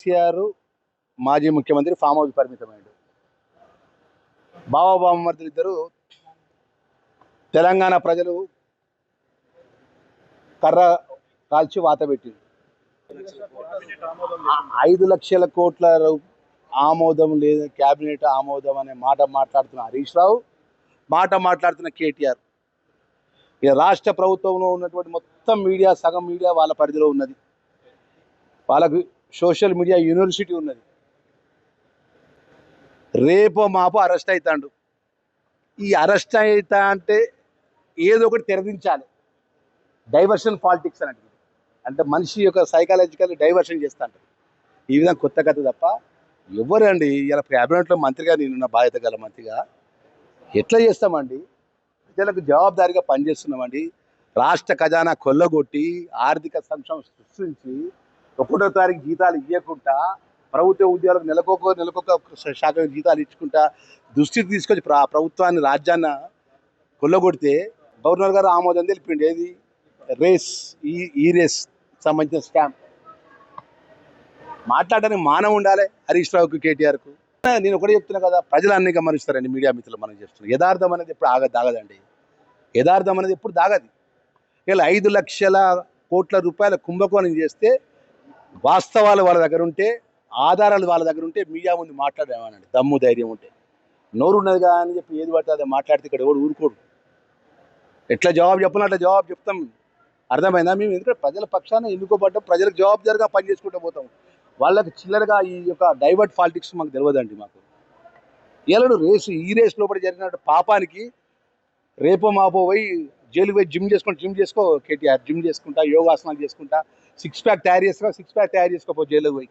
కేసీఆర్ మాజీ ముఖ్యమంత్రి farm house పరిమితమైండు. బావబావమర్దులు ఇద్దరు తెలంగాణ ప్రజలు కర్ర కాల్చి వాత పెట్టింది. 5 లక్షల కోట్ల ఆమోదం లేదు, క్యాబినెట్ ఆమోదం అనే మాట మాట్లాడుతున్న హరీష్ రావు, మాట మాట్లాడుతున్న కేటీఆర్. ఇక రాష్ట్ర ప్రభుత్వంలో ఉన్నటువంటి మొత్తం మీడియా, సగం మీడియా వాళ్ళ పరిధిలో ఉన్నది. వాళ్ళకు సోషల్ మీడియా యూనివర్సిటీ ఉన్నది. రేపో మాపో అరెస్ట్ అవుతాడు. ఈ అరెస్ట్ అవుతా అంటే ఏదో ఒకటి తెరదించాలి. డైవర్షన్ పాలిటిక్స్ అని అంటే మనిషి యొక్క సైకాలజికల్ డైవర్షన్ చేస్తా అంటారు. ఈ విధంగా కొత్త కథ తప్ప ఎవరండి ఇలా క్యాబినెట్లో మంత్రిగా, నేనున్న బాధ్యత గల మంత్రిగా ఎట్లా చేస్తామండి? ప్రజలకు జవాబుదారీగా పనిచేస్తున్నామండి. రాష్ట్ర ఖజానా కొల్లగొట్టి ఆర్థిక సంక్షోభం సృష్టించి 1వ తారీఖు జీతాలు ఇవ్వకుండా, ప్రభుత్వ ఉద్యోగులకు నెలకొక శాఖ జీతాలు ఇచ్చుకుంటా దుస్థితి తీసుకొచ్చి ప్రభుత్వాన్ని, రాజ్యాన్ని కొల్లగొడితే గవర్నర్ గారు ఆమోదం తెలిపిండి. ఏది రేస్, ఈ రేస్ సంబంధించిన స్కామ్ మాట్లాడడానికి మానవ ఉండాలి హరీష్ రావుకు, కేటీఆర్కు. నేను ఒకటే చెప్తున్నా కదా, ప్రజలు అన్ని గమనిస్తారండి. మీడియా మిత్రులు మనం చేస్తున్నాం. యథార్థం అనేది ఎప్పుడు దాగదండి. యథార్థం అనేది ఎప్పుడు దాగది. ఇలా 5 లక్షల కోట్ల రూపాయల కుంభకోణం చేస్తే వాస్తవాలు వాళ్ళ దగ్గర ఉంటే, ఆధారాలు వాళ్ళ దగ్గర ఉంటే మీడియా ముందు మాట్లాడేవానండి. దమ్ము ధైర్యం ఉంటే. నోరు ఉన్నది కదా అని చెప్పి ఏది పడితే అదే మాట్లాడితే ఇక్కడ ఎవడు ఊరుకోడు. ఎట్లా జవాబు చెప్పాలి అట్లా జవాబు చెప్తాం. అర్థమైందా? మేము ఎందుకంటే ప్రజల పక్షాన ఎన్నుకోబడ్డాం, ప్రజలకు జవాబుదారిగా పనిచేసుకుంటూ పోతాం. వాళ్ళకి చిల్లరగా ఈ యొక్క డైవర్ట్ పాలిటిక్స్ మాకు తెలియదండి. మాకు ఏలడు రేసు, ఈ రేసు లోపల జరిగిన పాపానికి రేపో మాపో పోయి జైలు పోయి జిమ్ చేసుకో కేటీఆర్. జిమ్ చేసుకుంటా, యోగాసనాలు చేసుకుంటా, 6 ప్యాక్ తయారు చేసుకో, 6 ప్యాక్ తయారు చేసుకోపో జైలుకి పోయి.